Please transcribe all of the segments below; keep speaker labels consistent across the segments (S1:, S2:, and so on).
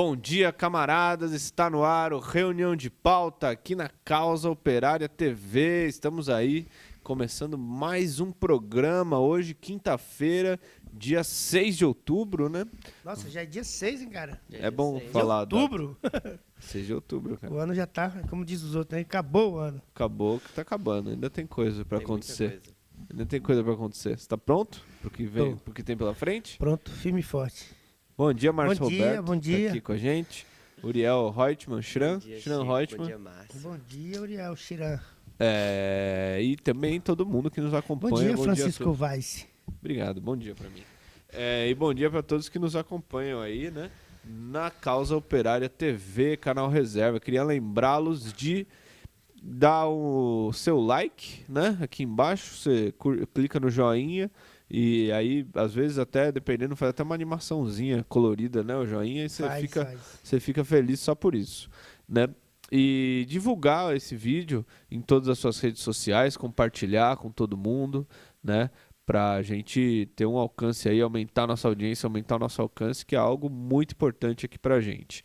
S1: Bom dia, camaradas. Está no ar o Reunião de Pauta aqui na Causa Operária TV. Estamos aí começando mais um programa hoje, quinta-feira, dia 6 de outubro, né?
S2: Nossa, já é dia 6, hein, cara?
S1: É bom falar.
S2: De outubro?
S1: 6 de outubro, cara.
S2: O ano já tá, como diz os outros, né? Acabou o ano.
S1: Acabou que tá acabando. Ainda tem coisa pra acontecer. Ainda tem coisa pra acontecer. Você tá pronto pro que vem, pro que tem pela frente?
S2: Pronto, firme e forte.
S1: Bom dia, Márcio Roberto.
S2: Bom dia.
S1: Tá aqui com a gente. Uriel Reutemann, Shran Reutemann.
S3: Bom dia, Márcio.
S2: Bom dia, Uriel Shiran.
S1: E também todo mundo que nos acompanha.
S2: Bom dia, Francisco Weiss.
S1: Obrigado, bom dia pra mim. E bom dia pra todos que nos acompanham aí, né? Na Causa Operária TV, canal Reserva. Queria lembrá-los de dar o seu like, né? Aqui embaixo, você clica no joinha. E aí, às vezes, até, dependendo, faz até uma animaçãozinha colorida, né? O joinha, e você fica feliz só por isso, né? E divulgar esse vídeo em todas as suas redes sociais, compartilhar com todo mundo, né? Pra gente ter um alcance aí, aumentar nossa audiência, aumentar o nosso alcance, que é algo muito importante aqui pra gente.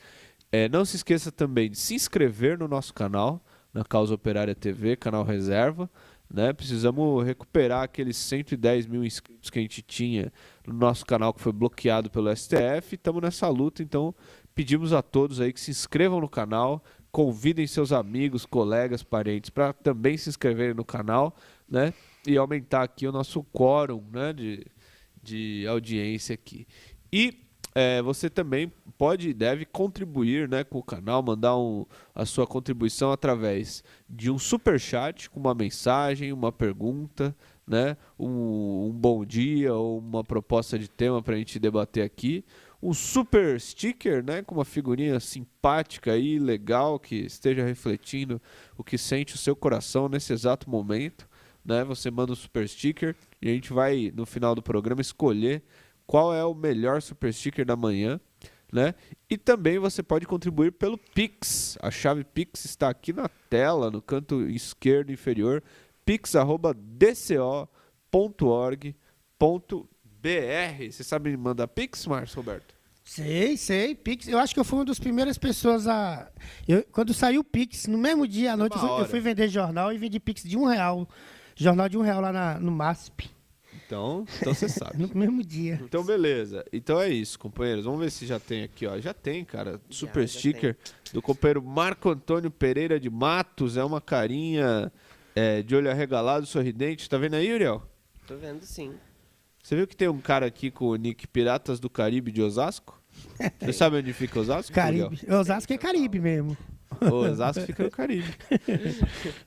S1: Não se esqueça também de se inscrever no nosso canal, na Causa Operária TV, canal Reserva, né? Precisamos recuperar aqueles 110 mil inscritos que a gente tinha no nosso canal que foi bloqueado pelo STF. Estamos nessa luta, então pedimos a todos aí que se inscrevam no canal, convidem seus amigos, colegas, parentes para também se inscreverem no canal, né? E aumentar aqui o nosso quórum, né? de audiência aqui. E você também pode e deve contribuir, né, com o canal, mandar a sua contribuição através de um superchat com uma mensagem, uma pergunta, né, um bom dia ou uma proposta de tema para a gente debater aqui. Um super sticker, né, com uma figurinha simpática e legal que esteja refletindo o que sente o seu coração nesse exato momento, né? Você manda um super sticker e a gente vai, no final do programa, escolher qual é o melhor super sticker da manhã, né? E também você pode contribuir pelo Pix. A chave Pix está aqui na tela, no canto esquerdo inferior, pix@dco.org.br. Você sabe me mandar Pix, Márcio Roberto?
S2: Sei, Pix. Eu acho que eu fui uma das primeiras pessoas a... quando saiu o Pix, no mesmo dia à noite, eu fui vender jornal e vendi Pix de R$1. Jornal de R$1 lá no MASP.
S1: Então você sabe.
S2: No mesmo dia.
S1: Então, beleza. Então é isso, companheiros. Vamos ver se já tem aqui, ó. Já tem, cara. Super sticker do companheiro Marco Antônio Pereira de Matos. É uma carinha de olho arregalado, sorridente. Tá vendo aí, Uriel?
S3: Tô vendo, sim.
S1: Você viu que tem um cara aqui com o nick Piratas do Caribe de Osasco? Você sabe onde fica Osasco?
S2: Caribe.
S1: Uriel?
S2: Osasco é Caribe mesmo.
S1: Osasco fica no Caribe.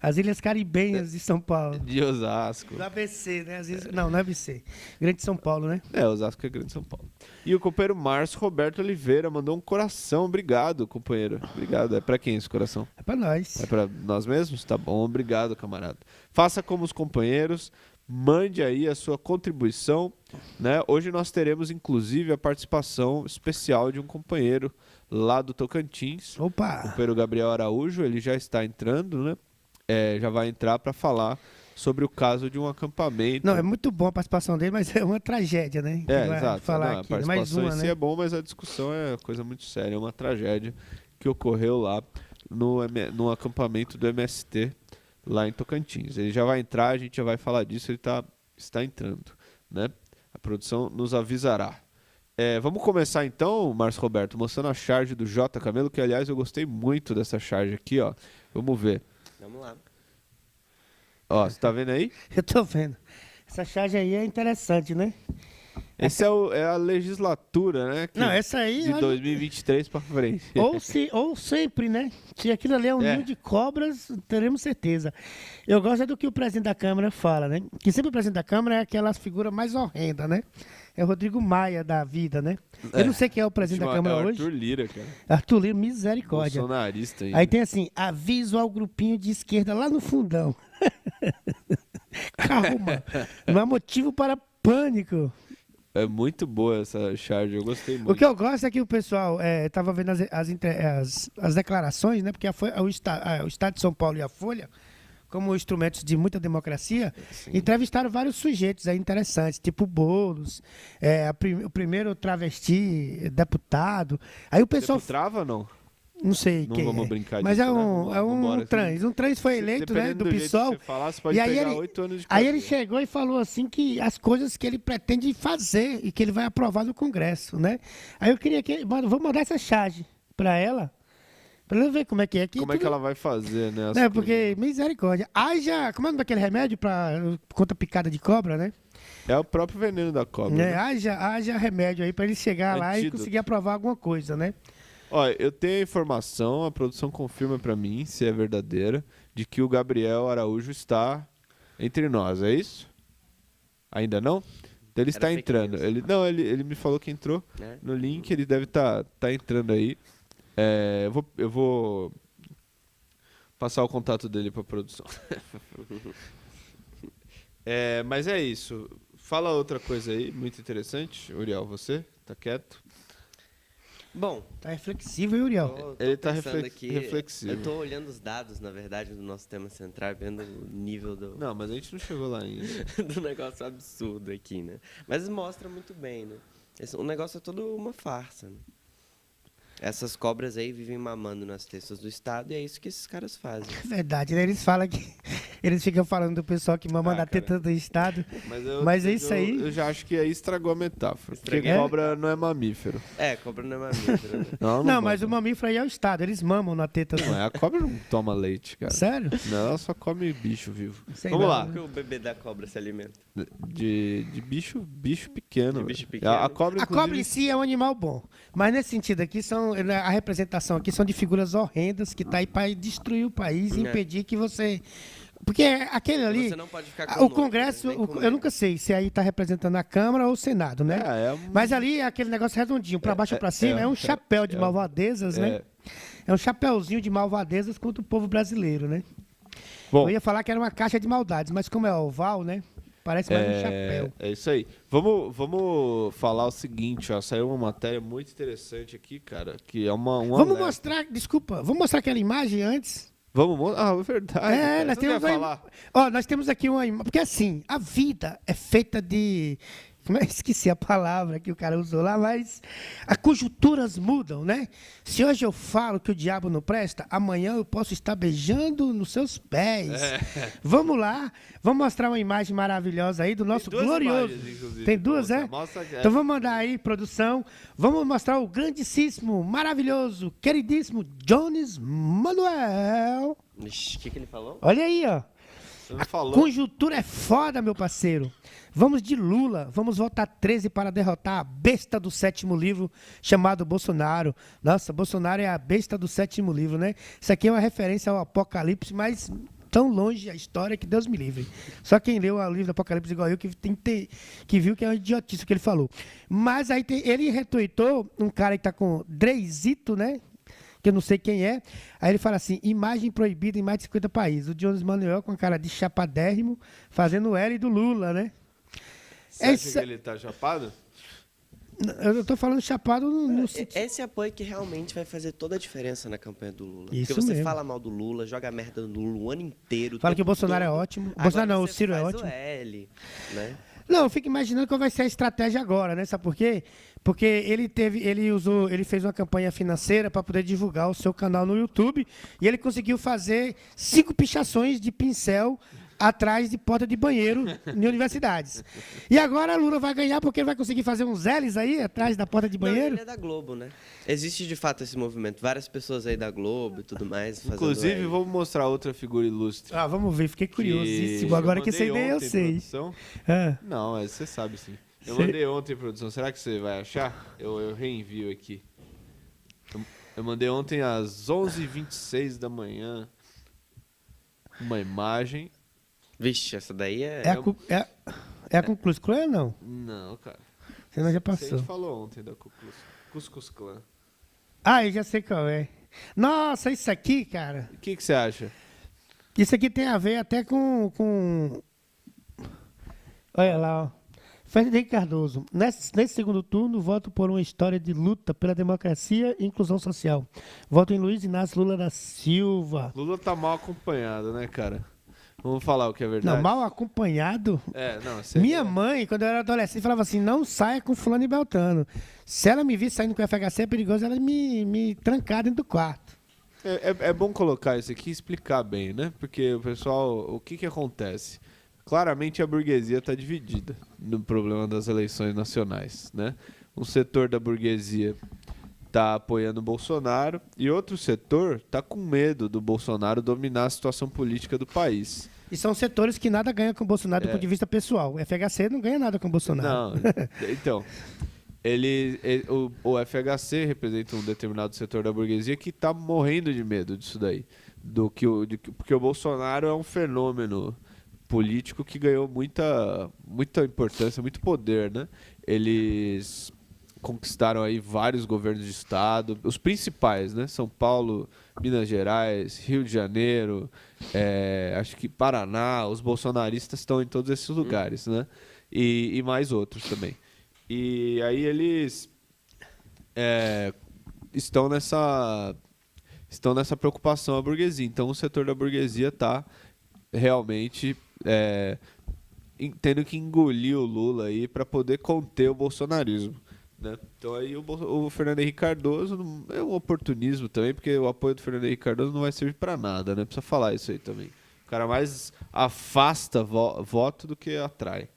S2: As Ilhas Caribenhas de São Paulo.
S1: De Osasco.
S2: Do ABC, né? Não é ABC. Grande São Paulo, né?
S1: Osasco é Grande São Paulo. E o companheiro Márcio Roberto Oliveira mandou um coração. Obrigado, companheiro. Obrigado. É pra quem esse coração?
S2: É pra nós.
S1: É pra nós mesmos? Tá bom. Obrigado, camarada. Faça como os companheiros. Mande aí a sua contribuição, né? Hoje nós teremos, inclusive, a participação especial de um companheiro lá do Tocantins.
S2: Opa!
S1: O companheiro Gabriel Araújo, ele já está entrando, né? Já vai entrar para falar sobre o caso de um acampamento.
S2: Não, é muito bom a participação dele, mas é uma tragédia, né?
S1: Exato.
S2: Falar
S1: Não,
S2: aqui,
S1: a participação
S2: mais uma,
S1: em si
S2: né?
S1: é bom, mas a discussão é coisa muito séria. É uma tragédia que ocorreu lá no acampamento do MST, lá em Tocantins. Ele já vai entrar, a gente já vai falar disso, ele está entrando, né? A produção nos avisará. Vamos começar então, Márcio Roberto, mostrando a charge do J Camelo, que aliás eu gostei muito dessa charge aqui, ó. Vamos ver.
S3: Vamos lá.
S1: Ó, você tá vendo aí?
S2: Eu tô vendo. Essa charge aí é interessante, né?
S1: Esse é a legislatura, né?
S2: Não, essa aí...
S1: De 2023 para frente.
S2: Ou sempre, né? Se aquilo ali é um ninho de cobras, teremos certeza. Eu gosto do que o presidente da Câmara fala, né? Que sempre o presidente da Câmara é aquela figura mais horrenda, né? É o Rodrigo Maia da vida, né? Eu não sei quem é o presidente da Câmara hoje.
S1: Arthur Lira, cara.
S2: Arthur Lira, misericórdia.
S1: Bolsonarista aí.
S2: Aí tem assim, aviso ao grupinho de esquerda lá no fundão. Calma, não há motivo para pânico.
S1: É muito boa essa charge, eu gostei muito.
S2: O que eu gosto é que o pessoal estava vendo as declarações, né? Porque o Estado de São Paulo e a Folha como instrumentos de muita democracia, entrevistaram vários sujeitos aí interessantes, tipo Boulos, o primeiro travesti deputado. Aí o pessoal...
S1: Trava ou não?
S2: Não sei
S1: Não
S2: quem
S1: vamos
S2: é.
S1: brincar
S2: Mas
S1: disso,
S2: é
S1: né?
S2: um
S1: Vambora,
S2: trans. Um trans foi eleito, né,
S1: dependendo
S2: do
S1: jeito
S2: PSOL.
S1: que você falar, você pode
S2: E aí
S1: pegar
S2: ele,
S1: 8 anos de
S2: aí
S1: cadeia.
S2: ele chegou e falou assim que as coisas que ele pretende fazer e que ele vai aprovar no Congresso, né? Aí eu queria que... Vou mandar essa charge para ela ver como é que é.
S1: Como é que ela vai fazer, né? as
S2: É,
S1: coisas?
S2: porque, misericórdia. Haja... Como é o nome daquele remédio contra picada de cobra, né?
S1: É o próprio veneno da cobra. né?
S2: Haja remédio aí para ele chegar lá e
S1: Antídoto.
S2: conseguir aprovar alguma coisa, né?
S1: Olha, eu tenho a informação, a produção confirma pra mim, se é verdadeira, de que o Gabriel Araújo está entre nós, é isso? Ainda não? Então ele está
S3: fake
S1: entrando.
S3: news.
S1: Ele me falou que entrou
S3: Né?
S1: no link, ele deve estar entrando aí. Eu vou passar o contato dele pra produção. Mas é isso. Fala outra coisa aí, muito interessante. Uriel, você? Tá quieto?
S3: Bom,
S2: Tá reflexivo, hein, Uriel?
S1: Ele tá
S3: pensando aqui,
S1: reflexivo.
S3: Eu tô olhando os dados, na verdade, do nosso tema central, vendo o nível
S1: Não, mas a gente não chegou lá ainda.
S3: do negócio absurdo aqui, né? Mas mostra muito bem, né? O negócio é todo uma farsa, né? Essas cobras aí vivem mamando nas testas do Estado e é isso que esses caras fazem.
S2: É verdade, né? Eles falam que... Eles ficam falando do pessoal que mama na
S1: cara.
S2: teta do Estado.
S1: Mas
S2: é isso aí.
S1: Eu já acho que aí estragou a metáfora. Porque
S3: Estraguei.
S1: cobra não é mamífero.
S3: Cobra não é mamífero, né?
S2: Não, mas o mamífero aí é o Estado. Eles mamam na teta do...
S1: Não, a cobra não toma leite, cara.
S2: Sério?
S1: Não, ela só come bicho vivo.
S2: Sei
S1: Vamos
S2: não,
S1: lá.
S3: Como que o bebê da cobra se alimenta?
S1: De bicho pequeno.
S3: De bicho
S1: velho.
S3: pequeno.
S1: A cobra,
S2: A cobra em
S1: inclusive,
S2: si é um animal bom. Mas nesse sentido aqui, a representação aqui são de figuras horrendas que tá aí para destruir o país e
S3: É.
S2: impedir que você... Porque aquele ali...
S3: Você não pode ficar com
S2: O
S3: nojo,
S2: Congresso,
S3: nem comer.
S2: eu nunca sei se aí tá representando a Câmara ou o Senado, né?
S1: um-
S2: Mas ali é aquele negócio redondinho, para baixo ou para cima, é um chapéu de malvadezas, né? É um chapéuzinho de malvadezas contra o povo brasileiro, né?
S1: Bom,
S2: Eu ia falar que era uma caixa de maldades, mas como é oval, né? Parece mais um chapéu.
S1: É isso aí. Vamos falar o seguinte, ó. Saiu uma matéria muito interessante aqui, cara, que é um
S2: Vamos
S1: alerta.
S2: mostrar, desculpa, vamos mostrar aquela imagem antes?
S1: Vamos mostrar? Ah, é verdade. cara.
S2: Nós
S1: Você
S2: temos
S1: quer falar?
S2: nós temos aqui uma imagem, porque assim, a vida é feita de... Esqueci a palavra que o cara usou lá, mas as conjunturas mudam, né? Se hoje eu falo que o diabo não presta, amanhã eu posso estar beijando nos seus pés. Vamos lá, vamos mostrar uma imagem maravilhosa aí do nosso
S1: duas
S2: glorioso.
S1: imagens, inclusive.
S2: Tem duas,
S1: Mostra,
S2: Então vamos mandar aí, produção. Vamos mostrar o grandíssimo, maravilhoso, queridíssimo Jones Manuel.
S3: Ixi, o que ele falou?
S2: Olha aí, ó.
S1: Você não falou.
S2: Conjuntura é foda, meu parceiro. Vamos de Lula. Vamos votar 13 para derrotar a besta do 7º livro, chamado Bolsonaro. Nossa, Bolsonaro é a besta do 7º livro, né? Isso aqui é uma referência ao Apocalipse, mas tão longe a história que Deus me livre. Só quem leu o livro do Apocalipse igual eu que viu que é uma idiotice o que ele falou. Mas aí ele retuitou um cara que tá com Dreizito, né? Que eu não sei quem é. Aí ele fala assim, imagem proibida em mais de 50 países. O Jones Manuel com a cara de chapadérrimo, fazendo o L do Lula, né?
S1: Você acha
S2: Essa-
S1: que ele tá chapado?
S2: Eu tô falando chapado no sentido...
S3: Esse apoio que realmente vai fazer toda a diferença na campanha do Lula.
S2: Isso
S3: Porque você
S2: mesmo.
S3: fala mal do Lula, joga merda no Lula o ano inteiro.
S2: Fala
S3: tempo
S2: que o Bolsonaro é
S3: todo.
S2: ótimo.
S3: Agora
S2: Bolsonaro não, o
S3: você
S2: Ciro é
S3: faz
S2: ótimo.
S3: o L, né?
S2: Não, eu fico imaginando qual vai ser a estratégia agora, né? Sabe por quê? Porque ele fez uma campanha financeira para poder divulgar o seu canal no YouTube e ele conseguiu fazer 5 pichações de pincel atrás de porta de banheiro em universidades. E agora a Lula vai ganhar porque ele vai conseguir fazer uns L's aí atrás da porta de
S3: Não,
S2: banheiro.
S3: ele é da Globo, né? Existe de fato esse movimento. Várias pessoas aí da Globo e tudo mais fazendo
S1: Inclusive,
S3: L.
S1: vamos mostrar outra figura ilustre.
S2: Ah, vamos ver, fiquei curiosíssimo.
S1: eu
S2: Agora que
S1: mandei
S2: essa ideia eu
S1: ontem,
S2: sei.
S1: produção.
S2: Ah,
S1: Não, você sabe sim. Eu
S2: Sei.
S1: mandei ontem, produção. Será que você vai achar? Eu reenvio aqui. Eu mandei ontem às 11h26 da manhã uma imagem.
S3: Vixe, essa daí é...
S2: é a conclusão ou não?
S1: Não, cara.
S2: Senão já
S1: Você
S2: passou.
S1: falou ontem da Cuscus Clan.
S2: Ah, eu já sei qual é. Nossa, isso aqui, cara.
S1: O que você acha?
S2: Isso aqui tem a ver até com... Olha lá, ó. Fernando Henrique Cardoso. Nesse segundo turno, voto por uma história de luta pela democracia e inclusão social. Voto em Luiz Inácio Lula da Silva.
S1: Lula tá mal acompanhado, né, cara? Vamos falar o que é verdade.
S2: Não, mal acompanhado.
S1: Não,
S2: Minha mãe, quando eu era adolescente, falava assim, não saia com fulano e beltrano. Se ela me visse saindo com o FHC, é perigoso ela me trancar dentro do quarto.
S1: É bom colocar isso aqui e explicar bem, né? Porque o pessoal, o que acontece? Claramente a burguesia está dividida no problema das eleições nacionais, né? Um setor da burguesia está apoiando o Bolsonaro e outro setor está com medo do Bolsonaro dominar a situação política do país.
S2: E são setores que nada ganham com o Bolsonaro do ponto de vista pessoal. O FHC não ganha nada com o Bolsonaro.
S1: Não, então... O FHC representa um determinado setor da burguesia que está morrendo de medo disso daí. Porque o Bolsonaro é um fenômeno político que ganhou muita importância, muito poder, né? Eles conquistaram aí vários governos de estado, os principais, né? São Paulo, Minas Gerais, Rio de Janeiro, acho que Paraná. Os bolsonaristas estão em todos esses lugares, né? E mais outros também. E aí eles estão nessa preocupação a burguesia. Então o setor da burguesia está realmente tendo que engolir o Lula aí para poder conter o bolsonarismo, né? Então aí o Fernando Henrique Cardoso é um oportunismo também, porque o apoio do Fernando Henrique Cardoso não vai servir para nada, né? Precisa falar isso aí também. O cara mais afasta voto do que atrai.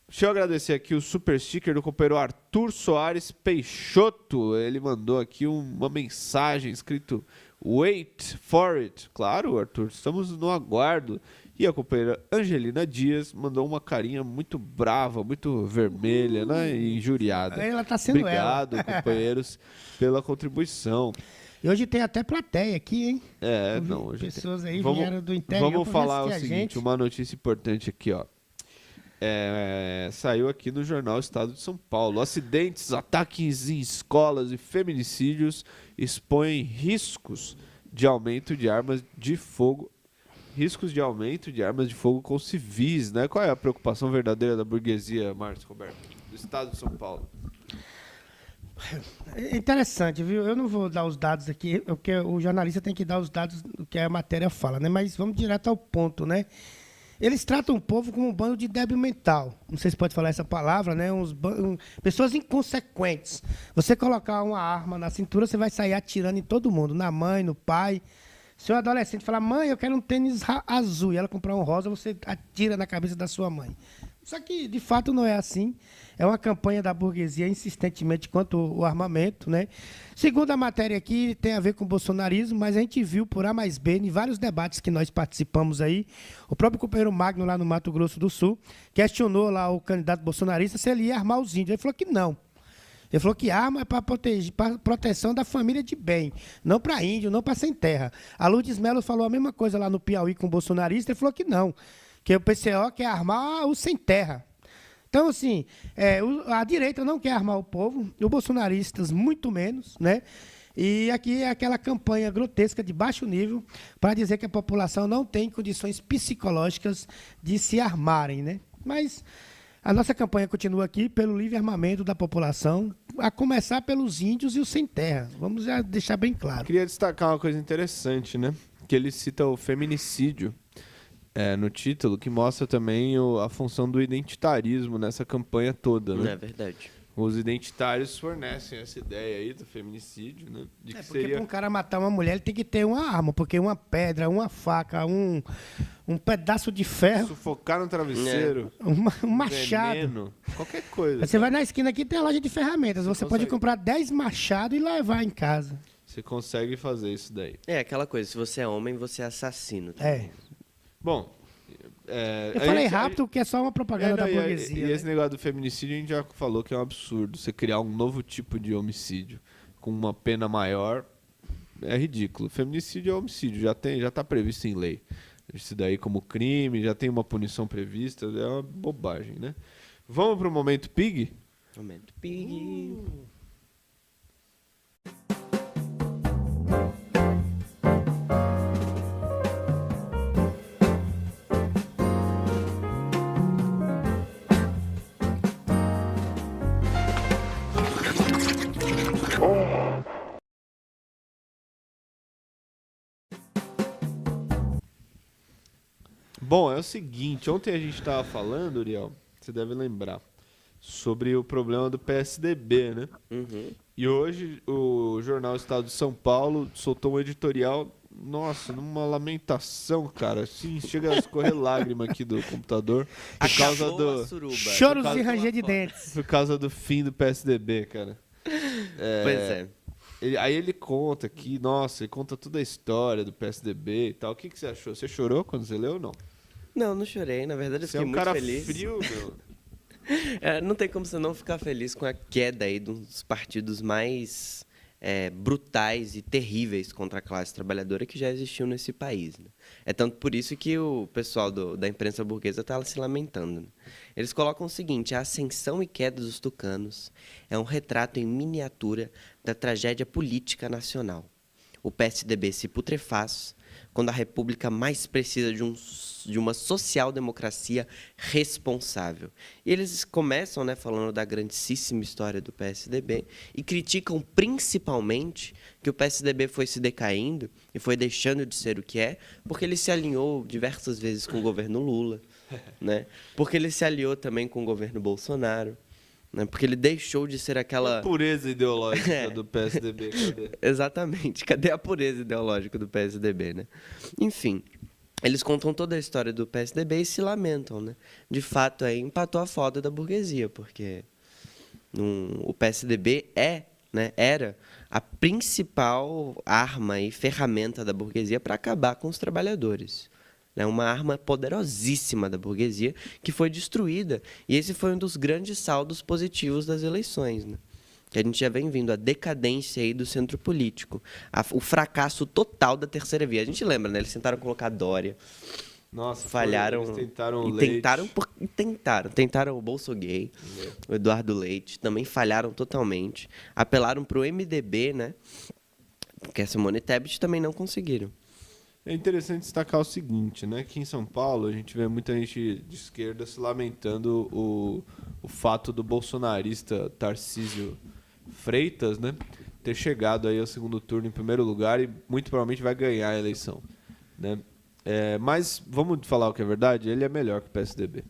S1: Deixa eu agradecer aqui o super sticker do companheiro Arthur Soares Peixoto. Ele mandou aqui uma mensagem escrito "Wait for it". Claro, Arthur, estamos no aguardo. E a companheira Angelina Dias mandou uma carinha muito brava, muito vermelha, né? E injuriada.
S2: Ela tá sendo
S1: Obrigado, companheiros, pela contribuição.
S2: E hoje tem até plateia aqui, hein?
S1: Hoje
S2: pessoas
S1: tem.
S2: aí vieram do interior.
S1: Vamos falar o
S2: seguinte,
S1: seguinte, uma notícia importante aqui, ó. Saiu aqui no jornal Estado de São Paulo. Acidentes, ataques em escolas e feminicídios expõem riscos de aumento de armas de fogo. Riscos de aumento de armas de fogo com civis, né? Qual é a preocupação verdadeira da burguesia, Márcio Roberto, do Estado de São Paulo?
S2: É interessante, viu? Eu não vou dar os dados aqui, porque o jornalista tem que dar os dados do que a matéria fala, né? Mas vamos direto ao ponto, né? Eles tratam o povo como um bando de débil mental. Não sei se pode falar essa palavra, né? Pessoas inconsequentes. Você colocar uma arma na cintura, você vai sair atirando em todo mundo. Na mãe, no pai. Se um adolescente falar, mãe, eu quero um tênis azul, e ela comprar um rosa, você atira na cabeça da sua mãe. Só que, de fato, não é assim. É uma campanha da burguesia insistentemente contra o armamento, né? Segundo a matéria aqui, tem a ver com o bolsonarismo, mas a gente viu por A mais B, em vários debates que nós participamos aí, o próprio companheiro Magno, lá no Mato Grosso do Sul, questionou lá o candidato bolsonarista se ele ia armar os índios. Ele falou que não. Ele falou que arma é para proteção da família de bem, não para índio, não para sem terra. A Lourdes Mello falou a mesma coisa lá no Piauí com o bolsonarista, ele falou que não, que o PCO quer armar o sem terra. Então, assim, a direita não quer armar o povo, os bolsonaristas muito menos, né? E aqui é aquela campanha grotesca de baixo nível para dizer que a população não tem condições psicológicas de se armarem, né? Mas a nossa campanha continua aqui pelo livre armamento da população, a começar pelos índios e os sem terra. Vamos já deixar bem claro.
S1: Queria destacar uma coisa interessante, né? Que ele cita o feminicídio no título, que mostra também a função do identitarismo nessa campanha toda, né?
S3: É verdade.
S1: Os identitários fornecem essa ideia aí do feminicídio, né? De que
S2: porque para um cara matar uma mulher, ele tem que ter uma arma, porque uma pedra, uma faca, um pedaço de ferro...
S1: Sufocar no travesseiro.
S2: Um machado.
S1: Veneno, qualquer coisa.
S2: Você vai na esquina aqui, tem a loja de ferramentas. Você pode comprar 10 machados e levar em casa.
S1: Você consegue fazer isso daí.
S3: É aquela coisa, se você é homem, você é assassino. Também.
S1: Bom...
S2: eu falei rápido porque é só uma propaganda da burguesia.
S1: E esse negócio do feminicídio a gente já falou que é um absurdo. Você criar um novo tipo de homicídio com uma pena maior é ridículo. Feminicídio é homicídio, já está previsto em lei. Isso daí como crime, já tem uma punição prevista, é uma bobagem, né? Vamos para o Momento Pig?
S3: Momento Pig.
S1: Bom, é o seguinte, ontem a gente estava falando, Uriel, você deve lembrar, sobre o problema do PSDB, né?
S3: Uhum.
S1: E hoje o jornal Estado de São Paulo soltou um editorial, nossa, numa lamentação, cara, assim, chega a escorrer lágrima aqui do computador por causa
S3: Acabou a
S1: do
S3: suruba.
S2: Choros
S3: Acabou
S2: e ranger de
S3: lá fora.
S2: dentes.
S1: por causa do fim do PSDB, cara.
S3: Pois é.
S1: Aí ele conta aqui, nossa, ele conta toda a história do PSDB e tal. O que você achou? Você chorou quando você leu ou não?
S3: Não, não chorei. Na verdade, eu
S1: Você é
S3: fiquei
S1: um
S3: muito
S1: cara
S3: feliz.
S1: frio, meu.
S3: Não tem como você não ficar feliz com a queda aí dos partidos mais brutais e terríveis contra a classe trabalhadora que já existiu nesse país. Né? É tanto por isso que o pessoal da imprensa burguesa está se lamentando. Né? Eles colocam o seguinte: a ascensão e queda dos tucanos é um retrato em miniatura da tragédia política nacional. O PSDB se putrefaz quando a República mais precisa de uma social-democracia responsável. E eles começam, né, falando da grandíssima história do PSDB e criticam principalmente que o PSDB foi se decaindo e foi deixando de ser o que é, porque ele se alinhou diversas vezes com o governo Lula, né? Porque ele se aliou também com o governo Bolsonaro, né? Porque ele deixou de ser aquela...
S1: A pureza ideológica do PSDB, cadê?
S3: Exatamente. Cadê a pureza ideológica do PSDB, né? Enfim, eles contam toda a história do PSDB e se lamentam, né? De fato, aí empatou a foda da burguesia, porque o PSDB era a principal arma e ferramenta da burguesia para acabar com os trabalhadores. É uma arma poderosíssima da burguesia que foi destruída. E esse foi um dos grandes saldos positivos das eleições, né? Que a gente já vem vindo, a decadência aí do centro político, o fracasso total da terceira via. A gente lembra, né? Eles tentaram colocar Dória,
S1: Nossa,
S3: falharam.
S1: eles tentaram o
S3: e
S1: Leite.
S3: tentaram o Bolsogay, o Eduardo Leite, também falharam totalmente. Apelaram para o MDB, né? Porque a Simone Tebet também não conseguiram.
S1: É interessante destacar o seguinte, né? Que em São Paulo a gente vê muita gente de esquerda se lamentando o fato do bolsonarista Tarcísio Freitas, né, ter chegado aí ao segundo turno em primeiro lugar e muito provavelmente vai ganhar a eleição, né? Mas vamos falar o que é verdade, ele é melhor que o PSDB.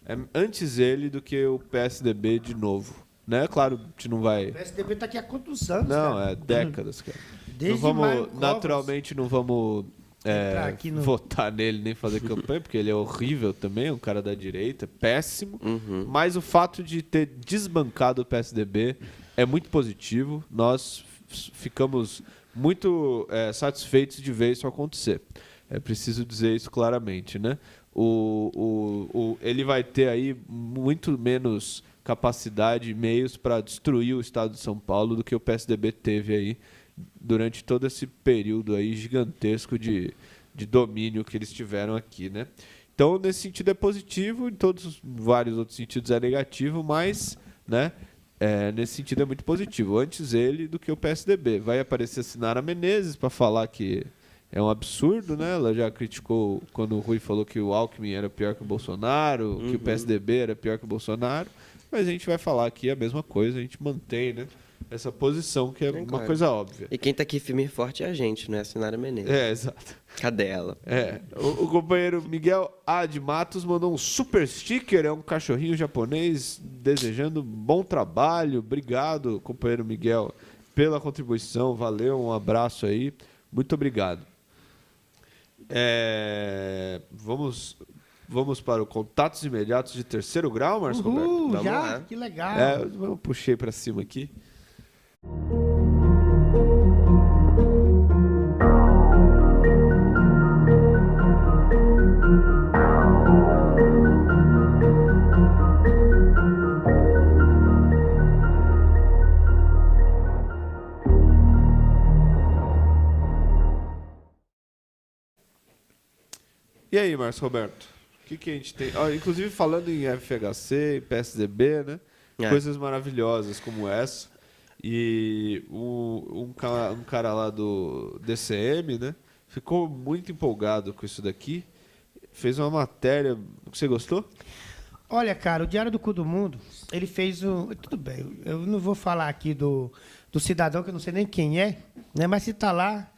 S1: É antes ele do que o PSDB de novo, né? Claro, a gente não vai...
S2: O PSDB tá aqui há quantos anos,
S1: Não,
S2: cara?
S1: é décadas, cara.
S2: Desde
S1: não
S2: Mário
S1: vamos,
S2: Covas.
S1: naturalmente não vamos
S2: Entrar aqui no-
S1: votar nele nem fazer campanha, porque ele é horrível também, um cara da direita, péssimo.
S3: Uhum.
S1: Mas o fato de ter desbancado o PSDB é muito positivo. Nós ficamos muito satisfeitos de ver isso acontecer. É preciso dizer isso claramente, né? Ele vai ter aí muito menos capacidade e meios para destruir o estado de São Paulo do que o PSDB teve aí durante todo esse período aí gigantesco de domínio que eles tiveram aqui, né? Então, nesse sentido é positivo, em vários outros sentidos é negativo, mas, né, nesse sentido é muito positivo. Antes ele do que o PSDB. Vai aparecer a Sinara Menezes para falar que é um absurdo, né? Ela já criticou quando o Rui falou que o Alckmin era pior que o Bolsonaro, que o PSDB era pior que o Bolsonaro, mas a gente vai falar aqui a mesma coisa, a gente mantém, né, essa posição que é uma
S3: claro.
S1: coisa óbvia.
S3: E quem tá aqui firme e forte é a gente, não é a Sinara Menezes.
S1: Exato.
S3: Cadê ela?
S1: O companheiro Miguel A. de Matos mandou um super sticker, é um cachorrinho japonês desejando bom trabalho. Obrigado, companheiro Miguel, pela contribuição. Valeu, um abraço aí. Muito obrigado. Vamos para o contatos imediatos de terceiro grau, Márcio Roberto?
S3: Vamos
S2: já?
S3: lá.
S2: Que legal.
S1: Eu puxei para cima aqui. E aí, Márcio Roberto? O que a gente tem? Inclusive falando em FHC, PSDB, né? Coisas maravilhosas como essa. E um cara lá do DCM, né? Ficou muito empolgado com isso daqui. Fez uma matéria. Você gostou?
S2: Olha, cara, o Diário do Cu do Mundo, ele fez tudo bem, eu não vou falar aqui do cidadão, que eu não sei nem quem é, né? Mas se tá lá,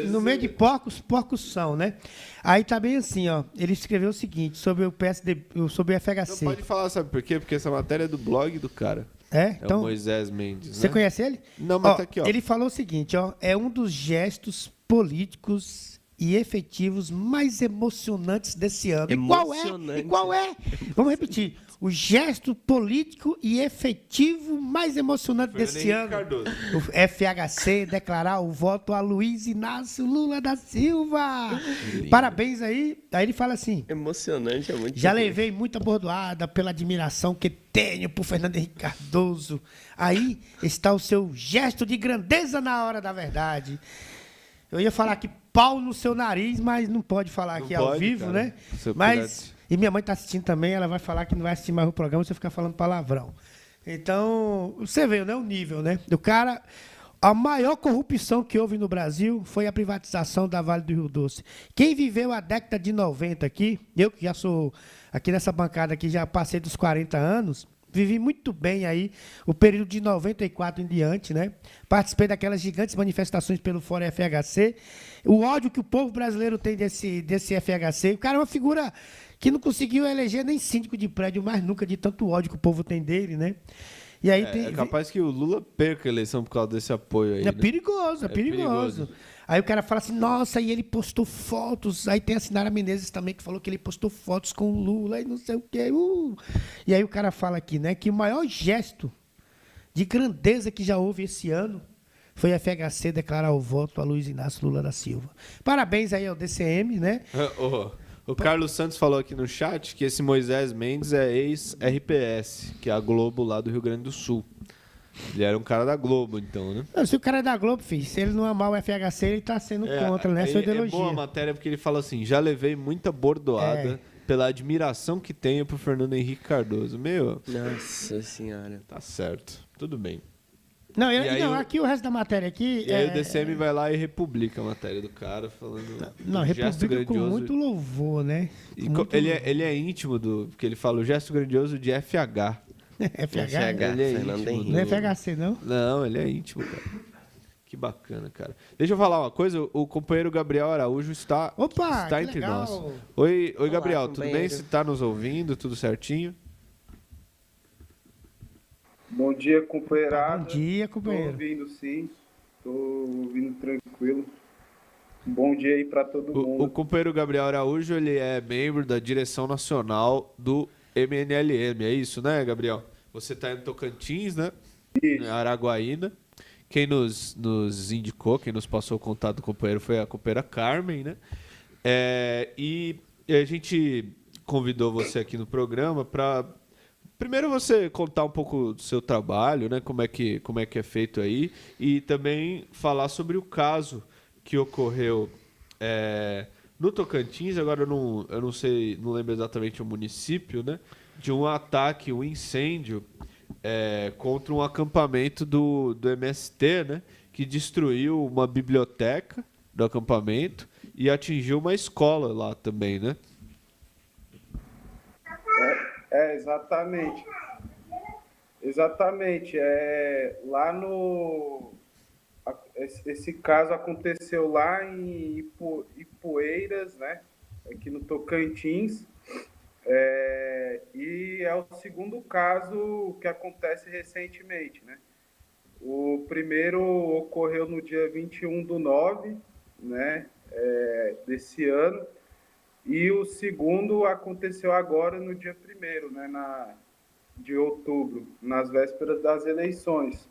S2: No meio de porcos, porcos são, né? Aí tá bem assim, ó. Ele escreveu o seguinte sobre o PSD, sobre o FHC.
S1: Não pode falar, sabe por quê? Porque essa matéria é do blog do cara.
S2: É?
S1: Então, o Moisés Mendes, né?
S2: Você conhece ele?
S1: Não, mas tá aqui, ó.
S2: Ele falou o seguinte, ó. É um dos gestos políticos e efetivos mais emocionantes desse ano.
S3: Emocionante.
S2: E qual é? Vamos repetir. O gesto político e efetivo mais emocionante desse ano.
S1: Cardoso.
S2: O FHC declarar o voto a Luiz Inácio Lula da Silva. Parabéns aí. Aí ele fala assim.
S3: Emocionante, é muito
S2: Já
S3: bom.
S2: levei muita bordoada pela admiração que tenho por Fernando Henrique Cardoso. Aí está o seu gesto de grandeza na hora da verdade. Eu ia falar aqui pau no seu nariz, mas não pode falar aqui ao vivo, cara, né? Mas, e minha mãe está assistindo também, ela vai falar que não vai assistir mais o programa se eu ficar falando palavrão. Então, você vê, né, o nível, né? Do cara, a maior corrupção que houve no Brasil foi a privatização da Vale do Rio Doce. Quem viveu a década de 90 aqui, eu que já sou aqui nessa bancada aqui, já passei dos 40 anos, vivi muito bem aí o período de 94 em diante, né? Participei daquelas gigantes manifestações pelo Fórum FHC. O ódio que o povo brasileiro tem desse FHC. O cara é uma figura que não conseguiu eleger nem síndico de prédio mais nunca, de tanto ódio que o povo tem dele, né? E aí
S1: é capaz que o Lula perca a eleição por causa desse apoio aí.
S2: É perigoso, é perigoso. Aí o cara fala assim, nossa, e ele postou fotos. Aí tem a Sinara Menezes também, que falou que ele postou fotos com o Lula e não sei o quê. E aí o cara fala aqui, né, que o maior gesto de grandeza que já houve esse ano foi a FHC declarar o voto a Luiz Inácio Lula da Silva. Parabéns aí ao DCM, né?
S1: O Carlos Santos falou aqui no chat que esse Moisés Mendes é ex-RPS, que é a Globo lá do Rio Grande do Sul. Ele era um cara da Globo, então, né?
S2: Não, se o cara é da Globo, filho, se ele não amar o FHC, ele tá sendo contra, né? Sua ideologia.
S1: É boa a matéria porque ele fala assim, já levei muita bordoada pela admiração que tenho por Fernando Henrique Cardoso. Meu...
S3: Nossa senhora.
S1: Tá certo, tudo bem.
S2: Não, aqui o resto da matéria aqui...
S1: E aí o DCM vai lá e republica a matéria do cara, falando...
S2: Não, republica com muito louvor, né?
S1: Ele é íntimo do... Porque ele fala o gesto grandioso de FH.
S2: FH?
S1: Ele é íntimo.
S2: Não é FHC, não?
S1: Não, ele é íntimo, cara. Que bacana, cara. Deixa eu falar uma coisa. O companheiro Gabriel Araújo está entre
S2: legal.
S1: nós. Oi,
S3: Olá,
S1: Gabriel, tudo
S3: companheiro.
S1: bem? Você está nos ouvindo? Tudo certinho?
S4: Bom dia, companheirada.
S2: Bom dia, companheiro.
S4: Tô ouvindo, sim. Tô ouvindo tranquilo. Bom dia aí para todo mundo.
S1: O companheiro Gabriel Araújo, ele é membro da direção nacional do MNLM. É isso, né, Gabriel? Você está em Tocantins, né? Em Araguaína. Quem nos indicou, quem nos passou o contato do companheiro foi a companheira Carmen, né? E a gente convidou você aqui no programa para... Primeiro você contar um pouco do seu trabalho, né? Como é que é feito aí. E também falar sobre o caso que ocorreu no Tocantins. Agora eu não sei, não lembro exatamente o município, né? De um ataque, um incêndio contra um acampamento do MST, né? Que destruiu uma biblioteca do acampamento e atingiu uma escola lá também, né?
S4: Exatamente. Exatamente. Lá no... Esse caso aconteceu lá em Ipueiras, né? Aqui no Tocantins. E é o segundo caso que acontece recentemente, né? O primeiro ocorreu no dia 21/9, né? Desse ano. E o segundo aconteceu agora no dia 1º, né, de outubro, nas vésperas das eleições.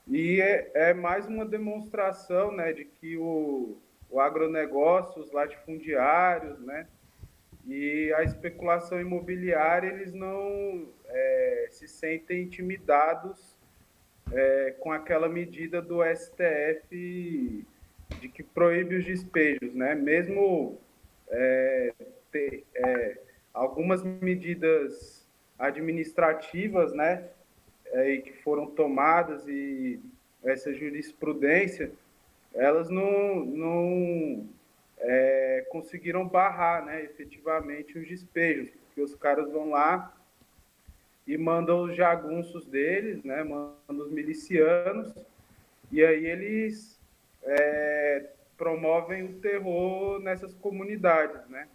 S4: E é mais uma demonstração, né, de que o agronegócio, os latifundiários, né, e a especulação imobiliária, eles não se sentem intimidados com aquela medida do STF de que proíbe os despejos, né? Mesmo algumas medidas administrativas, né, que foram tomadas e essa jurisprudência, elas não conseguiram barrar, né, efetivamente os despejos, porque os caras vão lá e mandam os jagunços deles, né, mandam os milicianos e aí eles promovem o terror nessas comunidades, né?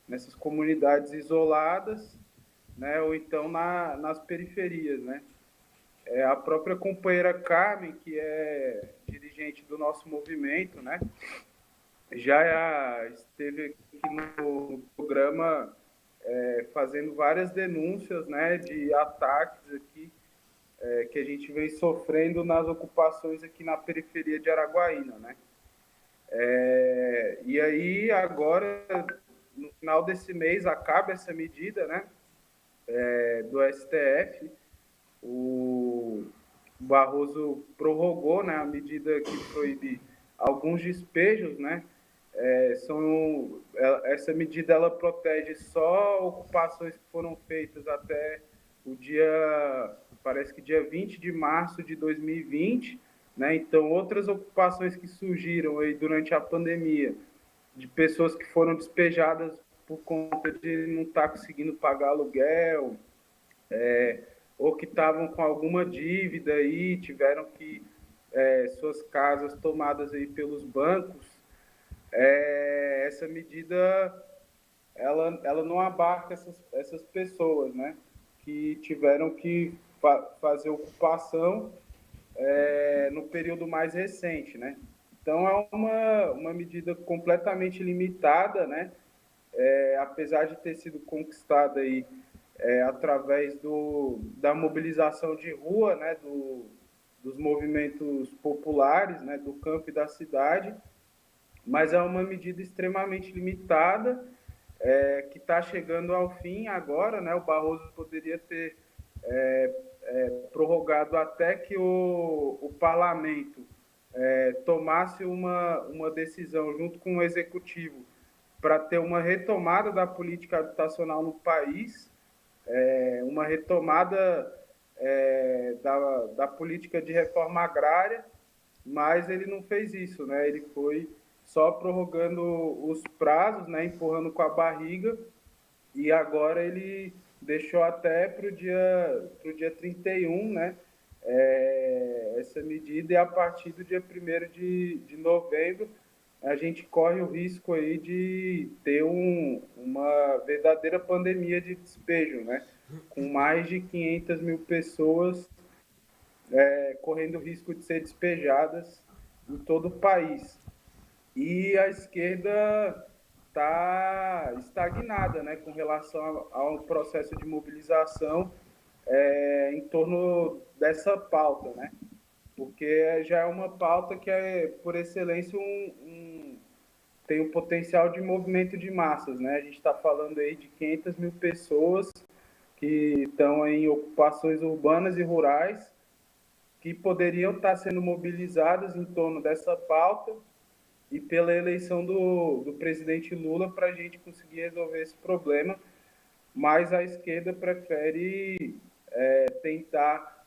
S4: Nessas comunidades isoladas, né? Ou então nas periferias, né? A própria companheira Carmen, que é dirigente do nosso movimento, né? Já esteve aqui no programa fazendo várias denúncias, né, de ataques aqui que a gente vem sofrendo nas ocupações aqui na periferia de Araguaína, né? E aí agora, no final desse mês, acaba essa medida, né, do STF. O Barroso prorrogou, né, a medida que proíbe alguns despejos, né? Essa medida ela protege só ocupações que foram feitas até o parece que dia 20 de março de 2020, né? Então, outras ocupações que surgiram aí durante a pandemia, de pessoas que foram despejadas por conta de não estar conseguindo pagar aluguel, ou que estavam com alguma dívida aí, tiveram que suas casas tomadas aí pelos bancos, essa medida ela não abarca essas pessoas, né, que tiveram que fazer ocupação no período mais recente, né? Então é uma medida completamente limitada, né? Apesar de ter sido conquistada aí através da mobilização de rua, né, dos movimentos populares, né, do campo e da cidade, mas é uma medida extremamente limitada, que está chegando ao fim agora, né? O Barroso poderia ter prorrogado até que o parlamento tomasse uma decisão junto com o executivo para ter uma retomada da política habitacional no país, uma retomada da política de reforma agrária, mas ele não fez isso, né? Ele foi só prorrogando os prazos, né? Empurrando com a barriga, e agora ele deixou até para o dia 31, né? Essa medida, e a partir do dia 1º de novembro a gente corre o risco aí de ter uma verdadeira pandemia de despejo, né? Com mais de 500 mil pessoas correndo o risco de ser despejadas em todo o país. E a esquerda está estagnada, né, com relação ao processo de mobilização em torno dessa pauta, né? Porque já é uma pauta que por excelência, tem um potencial de movimento de massas, né? A gente está falando aí de 500 mil pessoas que estão em ocupações urbanas e rurais, que poderiam estar sendo mobilizadas em torno dessa pauta e pela eleição do presidente Lula para a gente conseguir resolver esse problema, mas a esquerda prefere tentar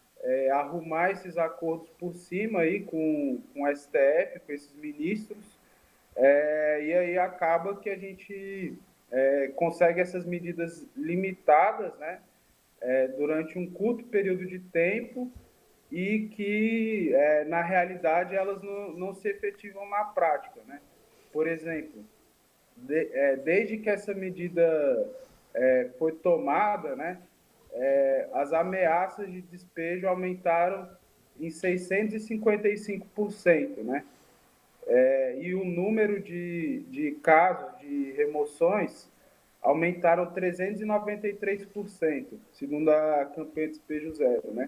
S4: arrumar esses acordos por cima aí com o STF, com esses ministros, e aí acaba que a gente consegue essas medidas limitadas, né, durante um curto período de tempo, e que, na realidade, elas não se efetivam na prática, né? Por exemplo, desde que essa medida foi tomada, né, as ameaças de despejo aumentaram em 655%, né? E o número de casos de remoções aumentaram 393%, segundo a campanha Despejo Zero, né?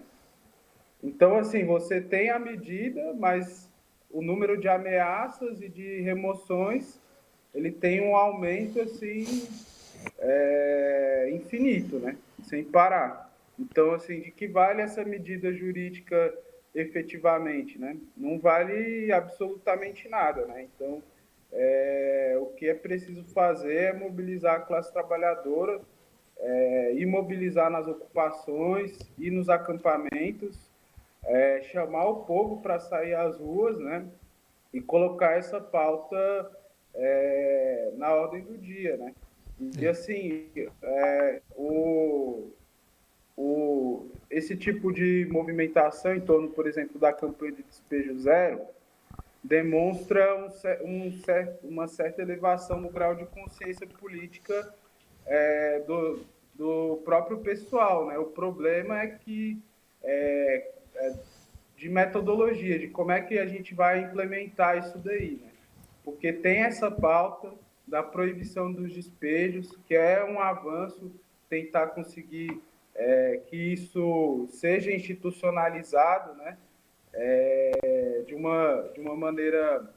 S4: Então, assim, você tem a medida, mas o número de ameaças e de remoções, ele tem um aumento, assim, infinito, né? Sem parar. Então, assim, de que vale essa medida jurídica efetivamente, né? Não vale absolutamente nada, né? Então, o que é preciso fazer é mobilizar a classe trabalhadora, e mobilizar nas ocupações e nos acampamentos, chamar o povo para sair às ruas, né? E colocar essa pauta na ordem do dia, né? E assim, esse tipo de movimentação em torno, por exemplo, da campanha de despejo zero, demonstra uma certa elevação no grau de consciência política do próprio pessoal, né? O problema é que de metodologia, de como é que a gente vai implementar isso daí, né? Porque tem essa pauta da proibição dos despejos, que é um avanço, tentar conseguir que isso seja institucionalizado, né? De uma maneira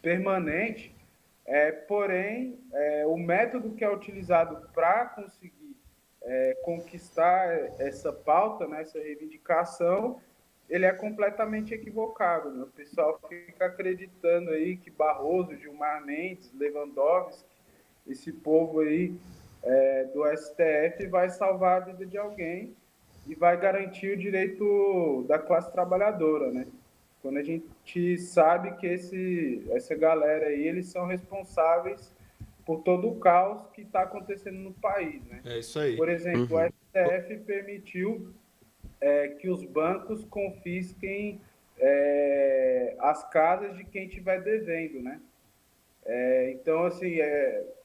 S4: permanente, porém, o método que é utilizado para conseguir conquistar essa pauta, né, essa reivindicação, ele é completamente equivocado, né? O pessoal fica acreditando aí que Barroso, Gilmar Mendes, Lewandowski, esse povo aí do STF vai salvar a vida de alguém e vai garantir o direito da classe trabalhadora, né? Quando a gente sabe que essa galera aí, eles são responsáveis por todo o caos que está acontecendo no país, né?
S1: É isso aí.
S4: Por exemplo, o STF permitiu que os bancos confisquem as casas de quem estiver devendo, né? Então, assim,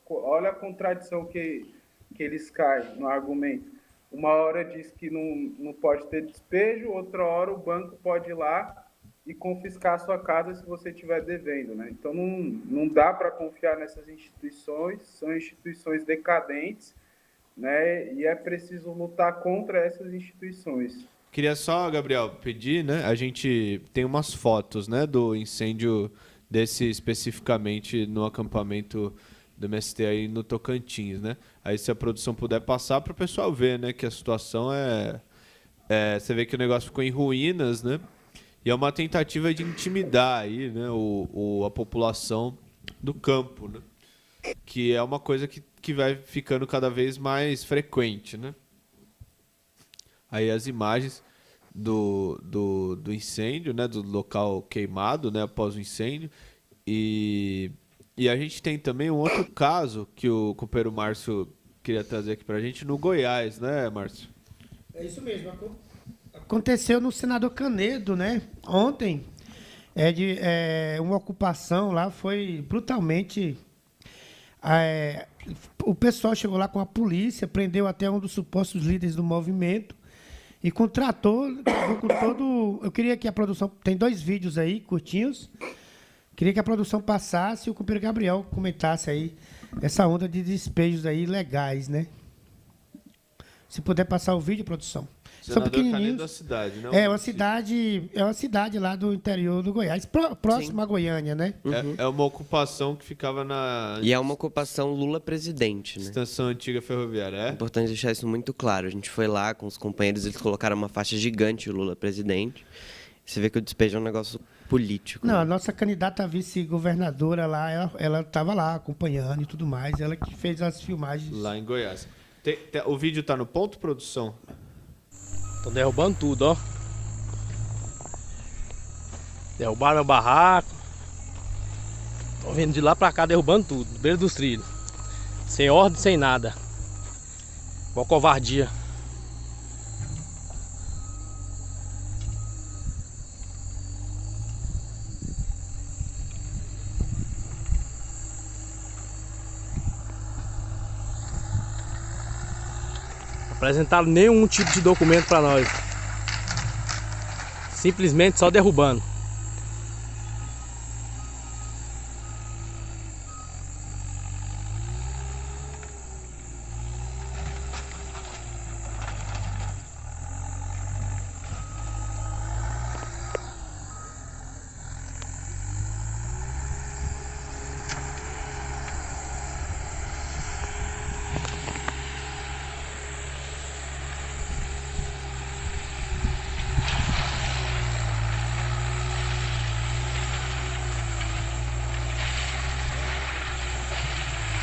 S4: olha a contradição que eles caem no argumento. Uma hora diz que não pode ter despejo, outra hora o banco pode ir lá e confiscar a sua casa se você estiver devendo, né? Então, não dá para confiar nessas instituições, são instituições decadentes, né? E é preciso lutar contra essas instituições.
S1: Queria só, Gabriel, pedir, né? A gente tem umas fotos, né, do incêndio desse especificamente no acampamento do MST aí no Tocantins, né? Aí se a produção puder passar para o pessoal ver, né, que a situação você vê que o negócio ficou em ruínas, né? E é uma tentativa de intimidar aí, né, a população do campo, né? Que é uma coisa que vai ficando cada vez mais frequente, né? Aí as imagens do incêndio, né, do local queimado, né, após o incêndio. E a gente tem também um outro caso que o companheiro Márcio queria trazer aqui pra gente, no Goiás, né, Márcio?
S2: É isso mesmo. Aconteceu no Senador Canedo, né? Ontem, uma ocupação lá, foi brutalmente... o pessoal chegou lá com a polícia, prendeu até um dos supostos líderes do movimento e contratou com todo... Eu queria que a produção... Tem 2 vídeos aí, curtinhos. Queria que a produção passasse e o companheiro Gabriel comentasse aí essa onda de despejos aí legais, né? Se puder passar o vídeo, produção. São pequenininhos.
S1: Da cidade, não?
S2: É uma cidade lá do interior do Goiás, próximo à Goiânia, né?
S1: É uma ocupação que ficava na...
S3: E é uma ocupação Lula presidente, né?
S1: Estação Antiga Ferroviária,
S3: É importante deixar isso muito claro. A gente foi lá com os companheiros, eles colocaram uma faixa gigante Lula presidente. Você vê que o despejo é um negócio político.
S2: Não,
S3: né?
S2: a nossa candidata a vice-governadora lá, ela estava lá acompanhando e tudo mais. Ela que fez as filmagens.
S1: Lá em Goiás. O vídeo tá no ponto, produção?
S5: Tô derrubando tudo, ó. Derrubaram meu barraco. Tô vindo de lá pra cá derrubando tudo, no beiro dos trilhos. Sem ordem, sem nada. Uma covardia. Apresentaram nenhum tipo de documento para nós. Simplesmente só derrubando.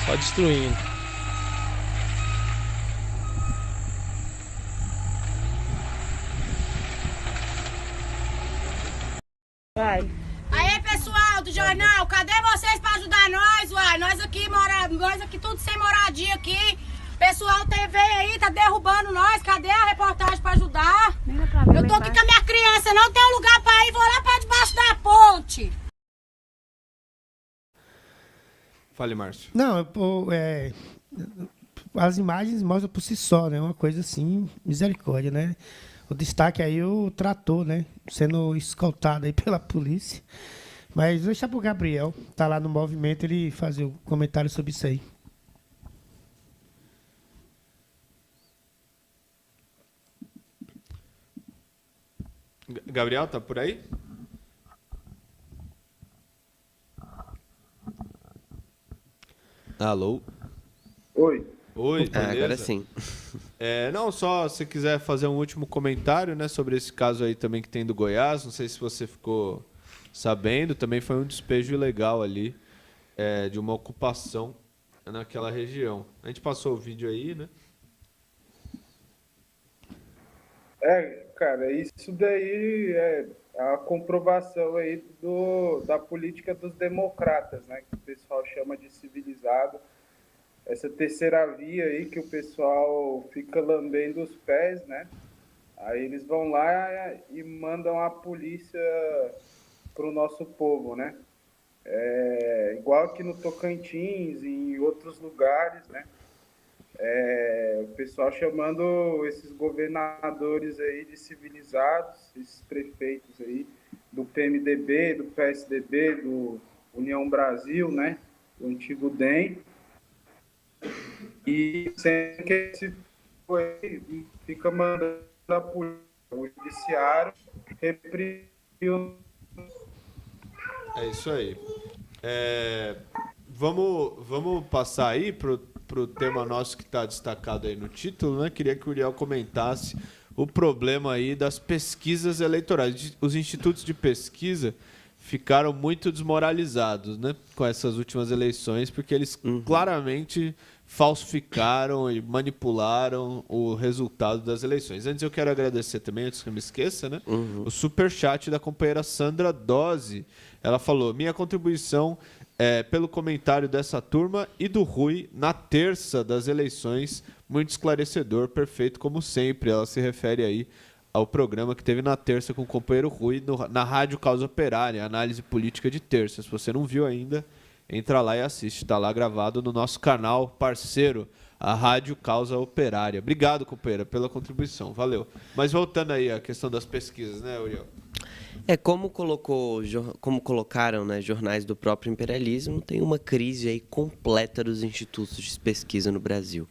S5: Só destruindo.
S6: Vai. Aí, pessoal do jornal, cadê vocês para ajudar nós, uai? Nós aqui tudo sem moradia aqui. Pessoal TV aí tá derrubando nós. Cadê a reportagem pra ajudar? Eu tô aqui com a minha criança, não tem um lugar pra ir, vou lá pra debaixo da ponte.
S1: Fale, Márcio.
S2: Não, as imagens mostram por si só, né? Uma coisa assim, misericórdia, né? O destaque aí o trator, né? Sendo escoltado aí pela polícia. Mas vou deixar pro Gabriel, tá lá no movimento, ele fazer o comentário sobre isso aí.
S1: Gabriel, tá por aí? Alô?
S4: Oi.
S1: Oi, beleza?
S3: Agora sim.
S1: Não, só se quiser fazer um último comentário, né, sobre esse caso aí também que tem do Goiás, não sei se você ficou sabendo, também foi um despejo ilegal ali, de uma ocupação naquela região. A gente passou o vídeo aí, né?
S4: Cara, isso daí é a comprovação aí da política dos democratas, né? Que o pessoal chama de civilizado. Essa terceira via aí que o pessoal fica lambendo os pés, né? Aí eles vão lá e mandam a polícia pro nosso povo, né? Igual aqui no Tocantins e em outros lugares, né? O pessoal chamando esses governadores aí de civilizados, esses prefeitos aí do PMDB, do PSDB, do União Brasil, né? Do antigo DEM. E sempre que esse fica mandando a polícia, o judiciário reprimiu.
S1: É isso aí. Vamos passar aí pro tema nosso que está destacado aí no título, né? Queria que o Uriel comentasse o problema aí das pesquisas eleitorais. Os institutos de pesquisa ficaram muito desmoralizados, né, com essas últimas eleições, porque eles claramente falsificaram e manipularam o resultado das eleições. Antes eu quero agradecer também, antes que eu me esqueça, né, o superchat da companheira Sandra Dose. Ela falou: minha contribuição pelo comentário dessa turma e do Rui na terça das eleições, muito esclarecedor, perfeito como sempre. Ela se refere aí ao programa que teve na terça com o companheiro Rui na Rádio Causa Operária, análise política de terça. Se você não viu ainda, entra lá e assiste. Está lá gravado no nosso canal parceiro, a Rádio Causa Operária. Obrigado, companheira, pela contribuição. Valeu. Mas voltando aí à questão das pesquisas, né, Uriel?
S3: Como colocaram, né, jornais do próprio imperialismo, tem uma crise aí completa dos institutos de pesquisa no Brasil.